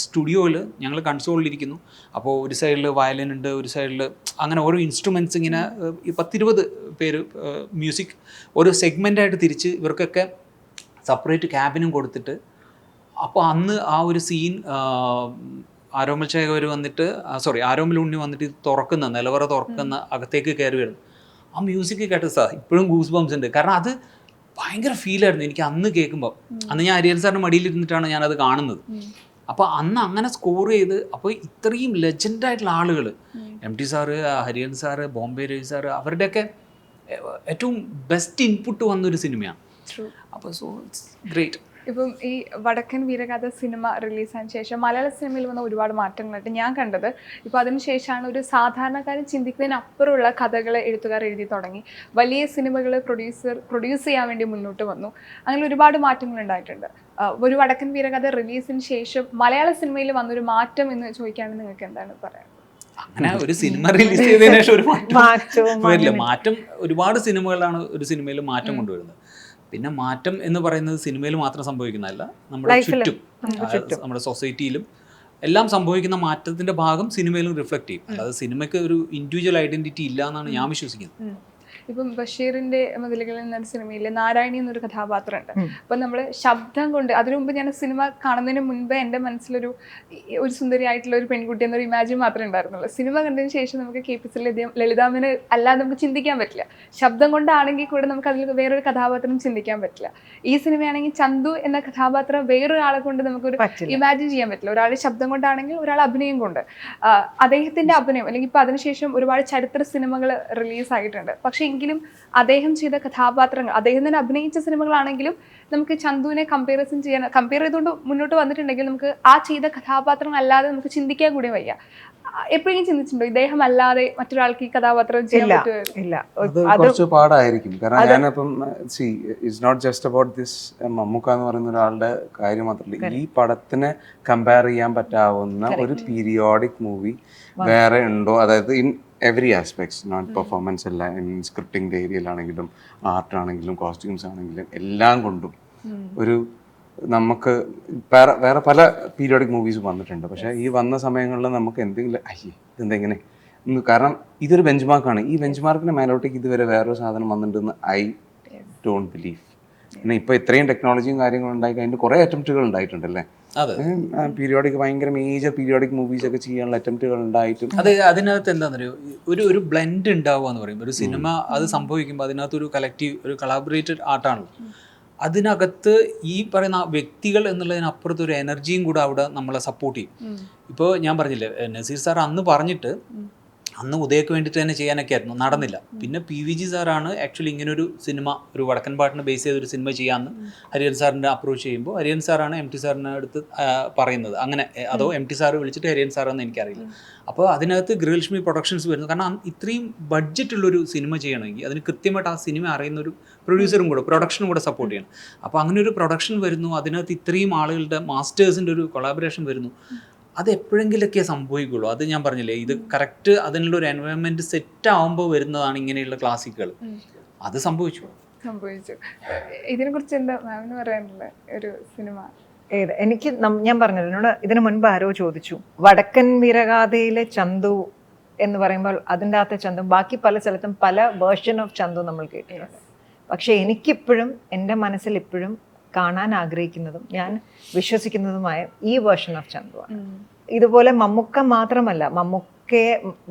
സ്റ്റുഡിയോയിൽ ഞങ്ങൾ കൺസോളിലിരിക്കുന്നു. അപ്പോൾ ഒരു സൈഡിൽ വയലിൻ ഉണ്ട്, ഒരു സൈഡിൽ അങ്ങനെ ഓരോ ഇൻസ്ട്രുമെൻറ്റ്സ് ഇങ്ങനെ 10-20 പേര് മ്യൂസിക് ഓരോ സെഗ്മെൻ്റായിട്ട് തിരിച്ച് ഇവർക്കൊക്കെ സെപ്പറേറ്റ് ക്യാബിനും കൊടുത്തിട്ട്. അപ്പോൾ അന്ന് ആ ഒരു സീൻ ആരോമൽ ചേകവർ വന്നിട്ട്, ആരോമൽ ഉണ്ണി വന്നിട്ട് തുറക്കുന്ന നിലവറ തുറക്കുന്ന അകത്തേക്ക് കയറി വരുന്നു. ആ മ്യൂസിക് കേട്ട സാർ ഇപ്പോഴും ഗൂസ് ബംസ് ഉണ്ട്. കാരണം അത് ഭയങ്കര ഫീലായിരുന്നു എനിക്ക് അന്ന് കേൾക്കുമ്പോൾ. അന്ന് ഞാൻ ഹരിയൻ സാറിൻ്റെ മടിയിലിരുന്നിട്ടാണ് ഞാനത് കാണുന്നത്. അപ്പോൾ അന്ന് അങ്ങനെ സ്കോർ ചെയ്ത്, അപ്പോൾ ഇത്രയും ലെജൻഡായിട്ടുള്ള ആളുകൾ, എം ടി സാറ്, ഹരിയൻ സാറ്, ബോംബെ രവി സാറ്, അവരുടെയൊക്കെ ഏറ്റവും ബെസ്റ്റ് ഇൻപുട്ട് വന്നൊരു സിനിമയാണ്. അപ്പോൾ സോ ഇറ്റ്സ് ഗ്രേറ്റ്. ഇപ്പം ഈ വടക്കൻ വീരഗാഥ സിനിമ റിലീസായതിനു ശേഷം മലയാള സിനിമയിൽ വന്ന ഒരുപാട് മാറ്റങ്ങളായിട്ട് ഞാൻ കണ്ടത്, ഇപ്പോൾ അതിനുശേഷമാണ് ഒരു സാധാരണക്കാരൻ ചിന്തിക്കുന്നതിനപ്പുറമുള്ള കഥകൾ എഴുത്തുകാർ എഴുതി തുടങ്ങി. വലിയ സിനിമകൾ പ്രൊഡ്യൂസ് ചെയ്യാൻ വേണ്ടി മുന്നോട്ട് വന്നു. അങ്ങനെ ഒരുപാട് മാറ്റങ്ങൾ ഉണ്ടായിട്ടുണ്ട്. ഒരു വടക്കൻ വീരഗാഥ റിലീസിന് ശേഷം മലയാള സിനിമയിൽ വന്നൊരു മാറ്റം എന്ന് ചോദിക്കുകയാണെങ്കിൽ നിങ്ങൾക്ക് എന്താണ് പറയാനുള്ളത്? അങ്ങനെ ഒരു സിനിമ റിലീസ് ചെയ്തതിനു ശേഷം ഒരു മാറ്റം ഒരുപാട് സിനിമകളാണ് ഒരു സിനിമയിൽ മാറ്റം കൊണ്ടുവരുന്നത്. പിന്നെ മാറ്റം എന്ന് പറയുന്നത് സിനിമയിൽ മാത്രം സംഭവിക്കുന്നതല്ല, നമ്മുടെ ചുറ്റും, നമ്മുടെ സൊസൈറ്റിയിലും എല്ലാം സംഭവിക്കുന്ന മാറ്റത്തിന്റെ ഭാഗം സിനിമയിലും റിഫ്ലക്റ്റ് ചെയ്യും. അല്ലാതെ സിനിമയ്ക്ക് ഒരു ഇൻഡിവിജ്വൽ ഐഡന്റിറ്റി ഇല്ല എന്നാണ് ഞാൻ വിശ്വസിക്കുന്നത്. ഇപ്പം ബഷീറിന്റെ മതിലുകളിൽ എന്ന സിനിമയിൽ നാരായണി എന്നൊരു കഥാപാത്രമുണ്ട്. അപ്പം നമ്മൾ ശബ്ദം കൊണ്ട്, അതിനു മുമ്പ് ഞാൻ സിനിമ കാണുന്നതിന് മുൻപ് എൻ്റെ മനസ്സിലൊരു സുന്ദരിയായിട്ടുള്ള ഒരു പെൺകുട്ടി എന്നൊരു ഇമാജിൻ മാത്രമേ ഉണ്ടായിരുന്നുള്ളൂ. സിനിമ കണ്ടതിന് ശേഷം നമുക്ക് KPC ലളിതാമ്മനെ അല്ലാതെ നമുക്ക് ചിന്തിക്കാൻ പറ്റില്ല. ശബ്ദം കൊണ്ടാണെങ്കിൽ കൂടെ നമുക്ക് അതിൽ വേറൊരു കഥാപാത്രം ചിന്തിക്കാൻ പറ്റില്ല. ഈ സിനിമയാണെങ്കിൽ ചന്തു എന്ന കഥാപാത്രം വേറൊരാളെ കൊണ്ട് നമുക്കൊരു ഇമാജിൻ ചെയ്യാൻ പറ്റില്ല. ഒരാളുടെ ശബ്ദം കൊണ്ടാണെങ്കിൽ ഒരാൾ അഭിനയം കൊണ്ട്, അദ്ദേഹത്തിന്റെ അഭിനയം, അല്ലെങ്കിൽ ഇപ്പം അതിനുശേഷം ഒരുപാട് ചരിത്ര സിനിമകൾ റിലീസായിട്ടുണ്ട്. പക്ഷെ പക്ഷെ എങ്കിലും അദ്ദേഹം ചെയ്ത കഥാപാത്രങ്ങൾ, അദ്ദേഹം തന്നെ അഭിനയിച്ച സിനിമകളാണെങ്കിലും നമുക്ക് ചന്തുവിനെ കമ്പയർ ചെയ്തുകൊണ്ട് മുന്നോട്ട് വന്നിട്ടുണ്ടെങ്കിൽ നമുക്ക് ആ ചെയ്ത കഥാപാത്രങ്ങൾ അല്ലാതെ നമുക്ക് ചിന്തിക്കാൻ കൂടി വയ്യ. എപ്പോഴും ചിന്തിച്ചിട്ടുണ്ടോ ഇദ്ദേഹം അല്ലാതെ മറ്റൊരാൾക്ക് ഈ കഥാപാത്രം ചെയ്യാൻ പറ്റുമോ? ഇല്ല, അത് കുറച്ച് പാടായിരിക്കും. കാരണം ഞാനിപ്പം it's not just about this Mammukka എന്ന് പറയുന്ന ഒരാളുടെ കാര്യം മാത്രമല്ല, ഈ പടത്തിനെ കമ്പയർ ചെയ്യാൻ പറ്റാവുന്ന ഒരു പീരിയോഡിക് മൂവി വേറെ ഉണ്ടോ? അതായത് in every aspects, not performance അല്ല, ഇൻ സ്ക്രിപ്റ്റിംഗ് ഏരിയയിലാണെങ്കിലും ആർട്ടാണെങ്കിലും കോസ്റ്റ്യൂംസ് ആണെങ്കിലും എല്ലാം കൊണ്ടും ഒരു നമുക്ക് വേറെ പല പീരിയോഡിക് മൂവീസ് വന്നിട്ടുണ്ട്. പക്ഷേ ഈ വന്ന സമയങ്ങളിൽ നമുക്ക് എന്തെങ്കിലും ഇതെന്തെങ്ങനെ, കാരണം ഇതൊരു ബെഞ്ച് മാർക്കാണ്. ഈ ബെഞ്ച് മാർക്കിന് മേലോട്ടേക്ക് ഇതുവരെ വേറൊരു സാധനം വന്നിട്ടുണ്ടെന്ന് ഐ ഡോണ്ട് ബിലീവ്. പിന്നെ ഇപ്പോൾ ഇത്രയും ടെക്നോളജിയും കാര്യങ്ങളും ഉണ്ടായി കഴിഞ്ഞിട്ട് കുറേ അറ്റംപ്റ്റുകൾ ഉണ്ടായിട്ടുണ്ടല്ലേ. പീരിയോഡിക് ഭയങ്കര മേജർ പീരിയോഡിക് മൂവീസ് ഒക്കെ ചെയ്യാനുള്ള അറ്റംപ്റ്റുകൾ ഉണ്ടായിട്ടും അത് അതിനകത്ത് എന്താണെന്നറിയോ, ഒരു ബ്ലെൻഡ് ഉണ്ടാവുക എന്ന് പറയും. ഒരു സിനിമ അത് സംഭവിക്കുമ്പോൾ അതിനകത്ത് ഒരു കളക്റ്റീവ്, ഒരു കൊളാബറേറ്റഡ് ആർട്ടാണല്ലോ. അതിനകത്ത് ഈ പറയുന്ന വ്യക്തികൾ എന്നുള്ളതിനപ്പുറത്ത് ഒരു എനർജിയും കൂടെ അവിടെ നമ്മളെ സപ്പോർട്ട് ചെയ്യും. ഇപ്പോൾ ഞാൻ പറഞ്ഞില്ലേ, നസീർ സാർ അന്ന് പറഞ്ഞിട്ട് അന്ന് ഉദയക്ക് വേണ്ടിയിട്ട് തന്നെ ചെയ്യാനൊക്കെ ആയിരുന്നു, നടന്നില്ല. പിന്നെ PVG സാറാണ് ആക്ച്വലി ഇങ്ങനൊരു സിനിമ, ഒരു വടക്കൻ പാട്ടിനെ ബേസ് ചെയ്തൊരു സിനിമ ചെയ്യാമെന്ന് ഹരിഹരൻ സാറിൻ്റെ അപ്രോച്ച് ചെയ്യുമ്പോൾ ഹരിഹരൻ സാറാണ് MT സാറിൻ്റെ അടുത്ത് പറയുന്നത്. അങ്ങനെ അതോ MT സാറ് വിളിച്ചിട്ട് ഹരിഹരൻ സാറെന്ന് എനിക്കറിയില്ല. അപ്പോൾ അതിനകത്ത് ഗൃഹലക്ഷ്മി പ്രൊഡക്ഷൻസ് വരുന്നു. കാരണം ഇത്രയും ബഡ്ജറ്റുള്ളൊരു സിനിമ ചെയ്യണമെങ്കിൽ അതിന് കൃത്യമായിട്ട് ആ സിനിമ അറിയുന്ന ഒരു പ്രൊഡ്യൂസറും കൂടെ പ്രൊഡക്ഷനും കൂടെ സപ്പോർട്ട് ചെയ്യണം. അപ്പോൾ അങ്ങനെ ഒരു പ്രൊഡക്ഷൻ വരുന്നു, അതിനകത്ത് ഇത്രയും ആളുകളുടെ മാസ്റ്റേഴ്സിൻ്റെ ഒരു കൊളാബറേഷൻ വരുന്നു. അത് എപ്പോഴെങ്കിലൊക്കെ സംഭവിക്കുള്ളൂ. അത് ഞാൻ പറഞ്ഞില്ലേ, ഇത് കറക്റ്റ് അതിനുള്ളൊരു എൻവയോൺമെൻറ്റ് സെറ്റ് ആവുമ്പോൾ വരുന്നതാണ് ഇങ്ങനെയുള്ള ക്ലാസിക്കുകൾ. അത് സംഭവിച്ചു. ഇതിനെക്കുറിച്ച് എന്താ മാമിന് പറയാനുള്ള ഒരു സിനിമ? എനിക്ക് ഞാൻ പറഞ്ഞത്, എന്നോട് ഇതിനു മുൻപ് ആരോ ചോദിച്ചു, വടക്കൻ വീരഗാഥയിലെ ചന്തു എന്ന് പറയുമ്പോൾ അതിൻ്റെ അകത്തെ ചന്തു, ബാക്കി പല സ്ഥലത്തും പല വേർഷൻ ഓഫ് ചന്തു നമ്മൾ കേട്ടിട്ടുണ്ട്. പക്ഷെ എനിക്കിപ്പോഴും എൻ്റെ മനസ്സിൽ ഇപ്പോഴും കാണാൻ ആഗ്രഹിക്കുന്നതും ഞാൻ വിശ്വസിക്കുന്നതുമായ ഈ വേർഷൻ ഓഫ് ചന്തുവാണ്. ഇതുപോലെ മമ്മൂക്ക മാത്രമല്ല,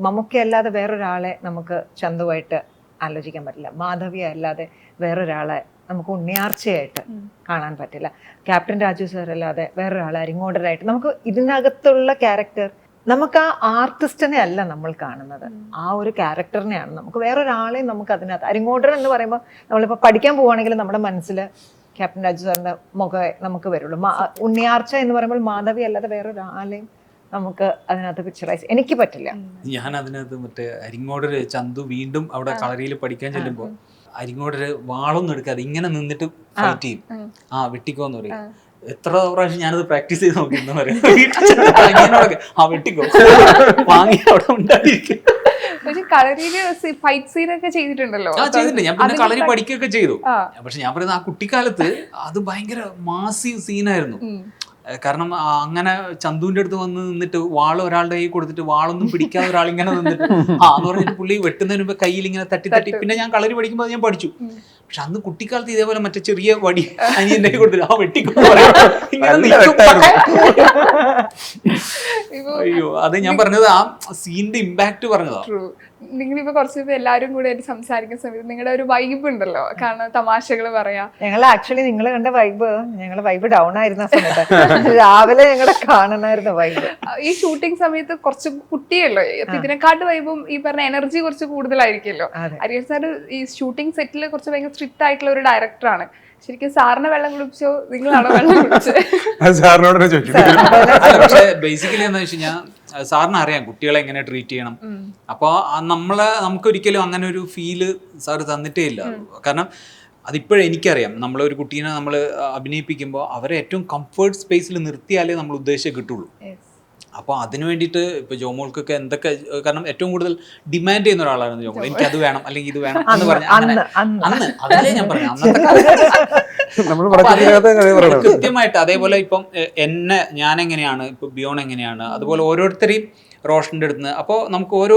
മമ്മൂക്ക അല്ലാതെ വേറൊരാളെ നമുക്ക് ചന്തുവായിട്ട് ആലോചിക്കാൻ പറ്റില്ല. മാധവി അല്ലാതെ വേറൊരാളെ നമുക്ക് ഉണ്ണിയാർച്ചയായിട്ട് കാണാൻ പറ്റില്ല. ക്യാപ്റ്റൻ രാജു സാർ അല്ലാതെ വേറൊരാളെ അരിങ്ങോടരായിട്ട് നമുക്ക് ഇതിനകത്തുള്ള ക്യാരക്ടർ, നമുക്ക് ആ ആർട്ടിസ്റ്റിനെ അല്ല നമ്മൾ കാണുന്നത്, ആ ഒരു ക്യാരക്ടറിനെയാണ്. നമുക്ക് വേറൊരാളെയും നമുക്ക് അതിനകത്ത്, അരിങ്ങോടർ എന്ന് പറയുമ്പോൾ നമ്മളിപ്പോൾ പഠിക്കാൻ പോവുകയാണെങ്കിൽ നമ്മുടെ മനസ്സിൽ ക്യാപ്റ്റൻ രാജു സാറിൻ്റെ മുഖമേ നമുക്ക് വരുള്ളൂ. ഉണ്ണിയാർച്ച എന്ന് പറയുമ്പോൾ മാധവി അല്ലാതെ വേറൊരാളെയും നമുക്ക് അതിനകത്ത് പിക്ചറൈസ് എനിക്ക് പറ്റില്ല. ഞാൻ അതിനകത്ത് മറ്റേ അരിങ്ങോടര് ചന്തു വീണ്ടും അവിടെ കളരിയിൽ പഠിക്കാൻ ചെല്ലുമ്പോൾ അരിങ്ങോടര് വാളൊന്നും എടുക്കാതെ ഇങ്ങനെ നിന്നിട്ട് ഫൈറ്റ് ചെയ്യും. വെട്ടിക്കോന്ന് പറയും. എത്ര പ്രാവശ്യം ഞാനത് പ്രാക്ടീസ് ചെയ്ത് നോക്കി എന്ന് പറയാം. വെട്ടിക്കോ വാങ്ങി അവിടെ ഉണ്ടായിരിക്കും. പക്ഷെ കളരിയില് ഫൈറ്റ് സീനൊക്കെ ചെയ്തിട്ടുണ്ടല്ലോ. ചെയ്തിട്ടുണ്ട്. ഞാൻ പിന്നെ കളരി പഠിക്കുകയൊക്കെ ചെയ്തു. പക്ഷെ ഞാൻ പറയുന്നത് ആ കുട്ടിക്കാലത്ത് അത് ഭയങ്കര മാസീവ് സീനായിരുന്നു. കാരണം അങ്ങനെ ചന്തുവിന്റെ അടുത്ത് വന്ന് നിന്നിട്ട് വാള് ഒരാളുടെ കൈ കൊടുത്തിട്ട് വാളൊന്നും പിടിക്കാതെ ഒരാളിങ്ങനെ നിന്നിട്ട് എന്ന് പറഞ്ഞിട്ട് പുള്ളി വെട്ടുന്നതിന് മുമ്പ് കയ്യിൽ ഇങ്ങനെ തട്ടി തട്ടി. പിന്നെ ഞാൻ കളരി പഠിക്കുമ്പോൾ ഞാൻ പഠിച്ചു. പക്ഷെ അന്ന് കുട്ടിക്കാലത്ത് ഇതേപോലെ മറ്റേ ചെറിയ വടി അനിയന്റെ കൈ കൊടുത്തിട്ട് വെട്ടിക്കോ അയ്യോ, അത് ഞാൻ പറഞ്ഞത് ആ സീനിന്റെ ഇമ്പാക്ട് പറഞ്ഞതാ. നിങ്ങളിപ്പോ കുറച്ച് എല്ലാവരും കൂടെ ആയിട്ട് സംസാരിക്കുന്ന സമയത്ത് നിങ്ങളുടെ ഒരു വൈബ് ഉണ്ടല്ലോ, കാരണം തമാശകൾ പറയാ. ഞങ്ങൾ ആക്ച്വലി നിങ്ങൾ കണ്ട ഞങ്ങളുടെ വൈബ് ഡൗൺ ആയിരുന്ന സമയത്ത് രാവിലെ ഞങ്ങളെ കാണണമായിരുന്നു വൈബ്. ഈ ഷൂട്ടിംഗ് സമയത്ത് കുറച്ച് കുട്ടിയല്ലോ, ഇതിനെക്കാട്ട് വൈബും ഈ പറഞ്ഞ എനർജി കുറച്ച് കൂടുതലായിരിക്കുമല്ലോ. ഹരിഹർ സാർ ഈ ഷൂട്ടിംഗ് സെറ്റിൽ കുറച്ച് ഭയങ്കര സ്ട്രിക്റ്റ് ആയിട്ടുള്ള ഒരു ഡയറക്ടറാണ്. ശരിക്കും സാറിന് വെള്ളം കുടിച്ചോ, നിങ്ങളാണോ വെള്ളം കുടിച്ചത്? പക്ഷെ ബേസിക്കലി എന്താ വെച്ച് കഴിഞ്ഞാൽ സാറിന് അറിയാം കുട്ടികളെ എങ്ങനെ ട്രീറ്റ് ചെയ്യണം. അപ്പോൾ നമുക്കൊരിക്കലും അങ്ങനെ ഒരു ഫീല് സാറ് തന്നിട്ടേ ഇല്ല. കാരണം അതിപ്പോഴും എനിക്കറിയാം, നമ്മളൊരു കുട്ടീനെ നമ്മൾ അഭിനയിപ്പിക്കുമ്പോൾ അവരെ ഏറ്റവും കംഫർട്ട് സ്പേസിൽ നിർത്തിയാലേ നമ്മൾ ഉദ്ദേശിച്ച് കിട്ടുള്ളൂ. അപ്പോൾ അതിന് വേണ്ടിയിട്ട് ഇപ്പോൾ ജോമോൾക്കൊക്കെ എന്തൊക്കെ, കാരണം ഏറ്റവും കൂടുതൽ ഡിമാൻഡ് ചെയ്യുന്ന ഒരാളാണ് ജോമോൾ. എനിക്ക് അത് വേണം അല്ലെങ്കിൽ ഇത് വേണം എന്ന് പറഞ്ഞാൽ അന്ന് അതല്ലേ ഞാൻ പറഞ്ഞു അന്നത്തെ കൃത്യമായിട്ട്. അതേപോലെ ഇപ്പം ഞാൻ എങ്ങനെയാണ്, ഇപ്പൊ ബിയോൺ എങ്ങനെയാണ്, അതുപോലെ ഓരോരുത്തരെയും റോഷന്റെ അടുത്ത്. അപ്പോൾ നമുക്ക് ഓരോ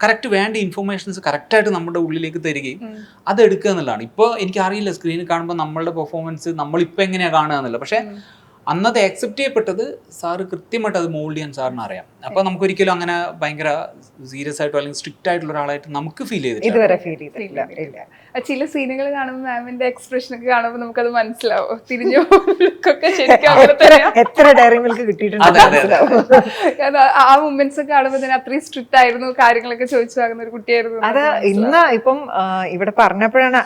കറക്റ്റ് വേണ്ട ഇൻഫർമേഷൻസ് കറക്റ്റായിട്ട് നമ്മുടെ ഉള്ളിലേക്ക് തരികയും അത് എടുക്കുക എന്നുള്ളതാണ്. ഇപ്പോൾ എനിക്കറിയില്ല സ്ക്രീനിൽ കാണുമ്പോൾ നമ്മളുടെ പെർഫോമൻസ് നമ്മളിപ്പോൾ എങ്ങനെയാണ് കാണുക എന്നല്ല. പക്ഷേ അന്നത് അക്സെപ്റ്റ് ചെയ്യപ്പെട്ടത് സാറ് കൃത്യമായിട്ട് അത് മോൾഡ് ചെയ്യാൻ സാറിന് അറിയാം. അപ്പോൾ നമുക്കൊരിക്കലും അങ്ങനെ ഭയങ്കര സീരിയസ് ആയിട്ടോ അല്ലെങ്കിൽ സ്ട്രിക്റ്റ് ആയിട്ടുള്ള ഒരാളായിട്ട് നമുക്ക് ഫീൽ ചെയ്തിട്ടില്ല. ഇതുവരെ ഫീൽ ചെയ്തിട്ടില്ല. ഇല്ല. ചില സീനുകൾ കാണുമ്പോൾ മാമിന്റെ എക്സ്പ്രഷൻ ഒക്കെ കാണുമ്പോൾ നമുക്കത് മനസ്സിലാവും. തിരിഞ്ഞു ഒക്കെ ശരിക്കും അങ്ങനെ തന്നെയാ. എത്ര ഡയറി മിൽക്ക് കിട്ടിയിട്ടുണ്ട് അതെ, അതെ, അതെ. കാരണം ആ മൂമെന്റ്സ് ഒക്കെ കാണുമ്പോൾ തന്നെ അത്രയും സ്ട്രിക്റ്റ് ആയിരുന്നു, കാര്യങ്ങളൊക്കെ ചോദിച്ചു വാങ്ങുന്ന ഒരു കുട്ടിയായിരുന്നു. അത് ഇന്ന് ഇപ്പം ഇവിടെ പറഞ്ഞപ്പോഴാണ്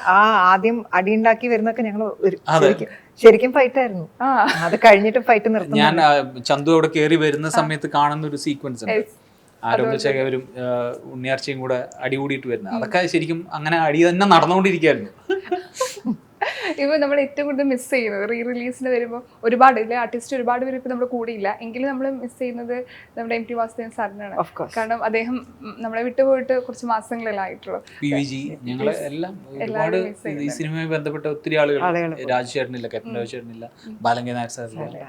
ആദ്യം അടിയുണ്ടാക്കി വരുന്നൊക്കെ ഞങ്ങൾ ശരിക്കും ഫൈറ്റ് ആയിരുന്നു. അത് കഴിഞ്ഞിട്ട് ഫൈറ്റ് നിർത്തും. ഞാൻ ചന്തു അവിടെ കയറി വരുന്ന സമയത്ത് കാണുന്ന ഒരു സീക്വൻസ് ഉണ്ട്, ആരോഗ്യശേഖരും ഉണ്ണിയാർച്ചയും കൂടെ അടി കൂടിയിട്ട് വരുന്നത്. അതൊക്കെ ശരിക്കും അങ്ങനെ അടി തന്നെ നടന്നുകൊണ്ടിരിക്കുകയായിരുന്നു. ഇപ്പൊ നമ്മൾ ഏറ്റവും കൂടുതൽ മിസ് ചെയ്യുന്നത് റിലീസിന് വരുമ്പോൾ ഒരുപാട് ആർട്ടിസ്റ്റ് ഒരുപാട് പേര് ഇപ്പൊ നമ്മുടെ കൂടെയില്ല, എങ്കിലും നമ്മൾ മിസ് ചെയ്യുന്നത് നമ്മുടെ എം ടി വാസുദേവൻ സാറിനാണ്. കാരണം അദ്ദേഹം നമ്മളെ വിട്ടുപോയിട്ട് കുറച്ച് മാസങ്ങളെല്ലാം ആയിട്ടുള്ളൂ. PVG ഞങ്ങളെ എല്ലാം ഒരുപാട് ഈ സിനിമയുമായി ബന്ധപ്പെട്ട ഒത്തിരി ആളുകൾ, രാജ് ചേട്ടനില്ല, ക്യാപ്റ്റൻ രാജ് ചേട്ടനില്ല, ബാലങ്കേ നായർ സാറില്ല,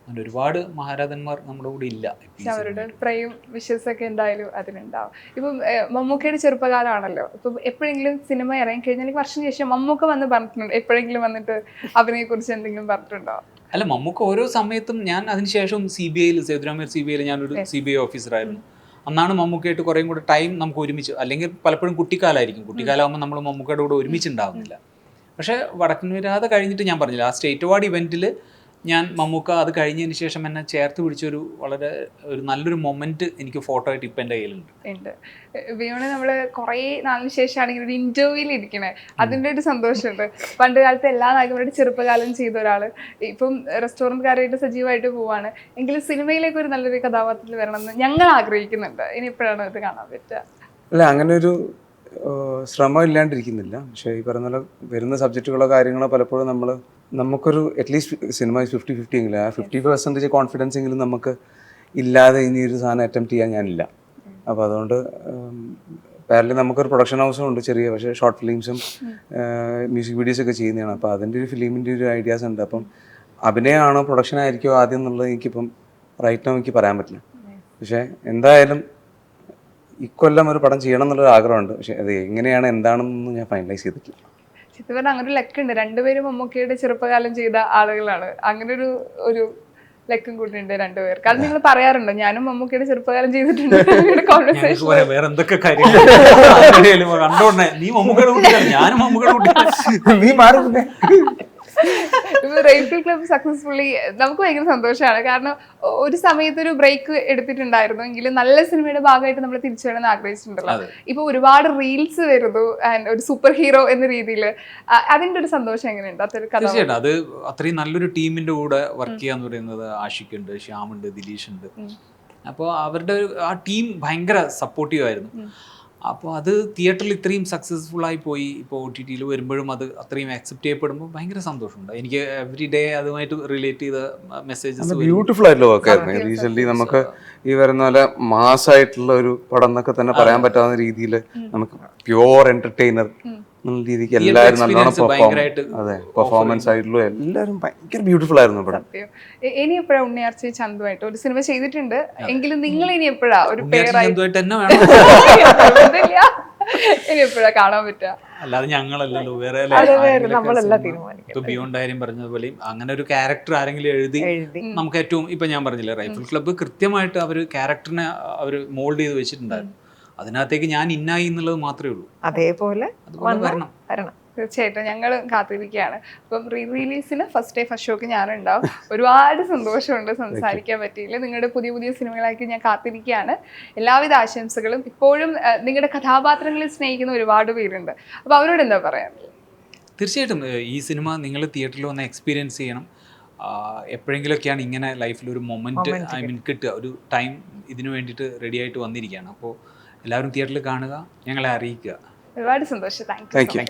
അങ്ങനെ ഒരുപാട് മഹാരാജന്മാർ നമ്മുടെ കൂടെ ഇല്ല. അവരുടെ പ്രയും വിശ്വസൊക്കെ എന്തായാലും അതിനുണ്ടാവും. ഇപ്പം മമ്മൂക്കയുടെ ചെറുപ്പകാലമാണല്ലോ, ഇപ്പം എപ്പോഴെങ്കിലും സിനിമ ഇറങ്ങിക്കഴിഞ്ഞാൽ വർഷത്തിന് ശേഷം മമ്മൂക്ക വന്ന് പറഞ്ഞിട്ടുണ്ട്, എപ്പോഴെങ്കിലും വന്നിട്ട് അവനെ കുറിച്ച് എന്തെങ്കിലും പറഞ്ഞിട്ടുണ്ടോ? അല്ല, മമ്മൂക്ക ഓരോ സമയത്തും, ഞാൻ അതിനുശേഷം CBI സേതുരാമയ്യർ CBI ഞാനൊരു CBI ഓഫീസറായിരുന്നു. അന്നാണ് മമ്മൂക്കയായിട്ട് കുറേയും കൂടെ ടൈം നമുക്ക് ഒരുമിച്ച്, അല്ലെങ്കിൽ പലപ്പോഴും കുട്ടിക്കാലമായിരിക്കും, കുട്ടിക്കാലമാകുമ്പോൾ നമ്മൾ മമ്മൂക്കയുടെ കൂടെ ഒരുമിച്ചുണ്ടാവുന്നില്ല. പക്ഷേ വടക്കൻ വീരാത കഴിഞ്ഞിട്ട് ഞാൻ പറഞ്ഞില്ല, ആ സ്റ്റേറ്റ് അവാർഡ് ഇവൻറ്റിൽ ഞാൻ മമ്മൂക്ക അത് കഴിഞ്ഞതിന് ശേഷം എന്നെ ചേർത്ത് പിടിച്ചൊരു വളരെ ഒരു നല്ലൊരു മൊമെന്റ് എനിക്ക് ഫോട്ടോ ആയിട്ട് ഇപ്പം എൻ്റെ കയ്യിലുണ്ട്. വിയോണെ നമ്മള് കുറേ നാളിന് ശേഷമാണെങ്കിൽ ഒരു ഇന്റർവ്യൂവിൽ ഇരിക്കണേ, അതിൻ്റെ ഒരു സന്തോഷമുണ്ട്. പണ്ട് കാലത്ത് എല്ലാ നായകന്മാരുടെ ചെറുപ്പകാലം ചെയ്ത ഒരാൾ ഇപ്പം റെസ്റ്റോറൻറ്റുകാരായിട്ട് സജീവമായിട്ട് പോവാണ്, എങ്കിലും സിനിമയിലേക്ക് ഒരു നല്ലൊരു കഥാപാത്രത്തിൽ വരണമെന്ന് ഞങ്ങൾ ആഗ്രഹിക്കുന്നുണ്ട്. ഇനി എപ്പോഴാണ് ഇത് കാണാൻ പറ്റുക? അല്ല, അങ്ങനെ ഒരു ശ്രമം ഇല്ലാണ്ടിരിക്കുന്നില്ല. പക്ഷേ ഈ പറഞ്ഞ പോലെ വരുന്ന സബ്ജക്റ്റുകളോ കാര്യങ്ങളോ പലപ്പോഴും നമുക്കൊരു അറ്റ്ലീസ്റ്റ് സിനിമ 50-50 എങ്കിലും ആ 50% കോൺഫിഡൻസ് എങ്കിലും നമുക്ക് ഇല്ലാതെ ഇനി ഒരു സാധനം അറ്റംപ്റ്റ് ചെയ്യാൻ ഞാനില്ല. അപ്പോൾ അതുകൊണ്ട് പാരലി നമുക്കൊരു പ്രൊഡക്ഷൻ ഹൗസും ഉണ്ട് ചെറിയ, പക്ഷേ ഷോർട്ട് ഫിലിംസും മ്യൂസിക് വീഡിയോസൊക്കെ ചെയ്യുന്നതാണ്. അപ്പോൾ അതിൻ്റെ ഒരു ഫിലിമിൻ്റെ ഒരു ഐഡിയാസ് ഉണ്ട്. അപ്പം അഭിനയമാണോ പ്രൊഡക്ഷൻ ആയിരിക്കുമോ ആദ്യം എന്നുള്ളത് എനിക്കിപ്പം റൈറ്റ് നൗ എനിക്ക് പറയാൻ പറ്റില്ല. പക്ഷേ എന്തായാലും ഇക്കൊല്ലം ഒരു പടം ചെയ്യണം എന്നുള്ളൊരു ആഗ്രഹമുണ്ട്. പക്ഷെ അത് എങ്ങനെയാണ് എന്താണെന്നൊന്നും ഞാൻ ഫൈനലൈസ് ചെയ്തിട്ടില്ല. ചിത്രം പറഞ്ഞാൽ അങ്ങനെ ഒരു ലക്കുണ്ട്, രണ്ടുപേരും മമ്മൂക്കയുടെ ചെറുപ്പകാലം ചെയ്ത ആളുകളാണ്. അങ്ങനെ ഒരു ലക്കും കൂട്ടിയുണ്ട് രണ്ടുപേർക്ക്. അത് നിങ്ങൾ പറയാറുണ്ടോ? ഞാനും മമ്മൂക്കയുടെ ചെറുപ്പകാലം ചെയ്തിട്ടുണ്ട്. വേറെ എന്തൊക്കെ കണ്ടോണ്ടേ നീ മമ്മൂക്കയുടെ കുട്ടിയാണ്, ഞാനും മമ്മൂക്കയുടെ കുട്ടിയാണ്, നീ മാറുന്നേ. റേഫിൾ ക്ലബ് സക്സസ്ഫുള്ളി നമുക്ക് ഭയങ്കര സന്തോഷമാണ്. കാരണം ഒരു സമയത്ത് ഒരു ബ്രേക്ക് എടുത്തിട്ടുണ്ടായിരുന്നു, എങ്കിലും നല്ല സിനിമയുടെ ഭാഗമായിട്ട് നമ്മൾ തിരിച്ചു വേണമെന്ന് ആഗ്രഹിച്ചിട്ടുണ്ടല്ലോ. ഇപ്പൊ ഒരുപാട് റീൽസ് വരുന്നു ആൻഡ് ഒരു സൂപ്പർ ഹീറോ എന്ന രീതിയിൽ, അതിന്റെ ഒരു സന്തോഷം എങ്ങനെയുണ്ട്? തീർച്ചയായിട്ടും അത് അത്രയും നല്ലൊരു ടീമിന്റെ കൂടെ വർക്ക് ചെയ്യാന്ന് പറയുന്നത്, ആഷിഖുണ്ട്, ശ്യാമുണ്ട്, ദിലീഷ് ഉണ്ട്. അപ്പോൾ അവരുടെ ആ ടീം ഭയങ്കര സപ്പോർട്ടീവ് ആയിരുന്നു. അപ്പോൾ അത് തിയേറ്ററിൽ ഇത്രയും സക്സസ്ഫുൾ ആയി പോയി. ഇപ്പോൾ OTT വരുമ്പോഴും അത് അത്രയും അക്സെപ്റ്റ് ചെയ്യപ്പെടുമ്പോൾ ഭയങ്കര സന്തോഷമുണ്ട് എനിക്ക്. എവറി ഡേ അതുമായിട്ട് റിലേറ്റ് ചെയ്ത മെസ്സേജസ് ബ്യൂട്ടിഫുൾ ആയിട്ടുള്ള വർക്കായിരുന്നു. റീസെന്റ് നമുക്ക് ഈ വരുന്ന പോലെ മാസ്സായിട്ടുള്ള ഒരു പടം എന്നൊക്കെ തന്നെ പറയാൻ പറ്റാവുന്ന രീതിയിൽ നമുക്ക് പ്യുവർ എന്റർടൈനർ എന്നുള്ള രീതിക്ക് എല്ലാവരും നല്ലോണം പെർഫോമൻസ് ആയിട്ടുള്ള എല്ലാവരും ഭയങ്കര ബ്യൂട്ടിഫുൾ ആയിരുന്നു പടം. ഇനി എപ്പോഴാ ഉണ്ണിയാർച്ച ചന്തുമായിട്ട് ഒരു സിനിമ ചെയ്തിട്ടുണ്ട്, എങ്കിലും നിങ്ങൾ ഇനി എപ്പോഴാ ഒരു പേരായിട്ട് ഇനി എപ്പോഴാ കാണാൻ പറ്റുക? അല്ലാതെ ഞങ്ങളല്ലല്ലോ, വേറെ ഇപ്പൊ ബിയോണ്ട് കാര്യം പറഞ്ഞതുപോലെ അങ്ങനെ ഒരു ക്യാരക്ടർ ആരെങ്കിലും എഴുതി നമുക്ക് ഏറ്റവും, ഇപ്പൊ ഞാൻ പറഞ്ഞില്ലേ റൈഫിൾ ക്ലബ്ബ് കൃത്യമായിട്ട് അവർ ക്യാരക്ടറിനെ അവർ മോൾഡ് ചെയ്ത് വെച്ചിട്ടുണ്ടായിരുന്നു. അതിനകത്തേക്ക് ഞാൻ ഇന്നായി എന്നുള്ളത് മാത്രമേ ഉള്ളൂ. അതേപോലെ വരണം. തീർച്ചയായിട്ടും ഞങ്ങൾ കാത്തിരിക്കുകയാണ്. അപ്പം റിലീസിന് ഫസ്റ്റ് ഡേ ഫസ്റ്റ് ഷോക്ക് ഞാനുണ്ടാവും. ഒരുപാട് സന്തോഷമുണ്ട്, സംസാരിക്കാൻ പറ്റിയില്ല. നിങ്ങളുടെ പുതിയ പുതിയ സിനിമകളാക്കി ഞാൻ കാത്തിരിക്കുകയാണ്. എല്ലാവിധ ആശംസകളും. ഇപ്പോഴും നിങ്ങളുടെ കഥാപാത്രങ്ങളെ സ്നേഹിക്കുന്ന ഒരുപാട് പേരുണ്ട്, അപ്പോൾ അവരോട് എന്താ പറയാൻ? തീർച്ചയായിട്ടും ഈ സിനിമ നിങ്ങൾ തിയേറ്ററിൽ വന്ന് എക്സ്പീരിയൻസ് ചെയ്യണം. എപ്പോഴെങ്കിലുമൊക്കെയാണ് ഇങ്ങനെ ലൈഫിൽ ഒരു മൊമെൻറ്റ് കിട്ടുക, ഒരു ടൈം ഇതിനു വേണ്ടിയിട്ട് റെഡി ആയിട്ട് വന്നിരിക്കുകയാണ്. അപ്പോൾ എല്ലാവരും തിയേറ്ററിൽ കാണുക, ഞങ്ങളെ അറിയിക്കുക. ഒരുപാട് സന്തോഷം. Thank you.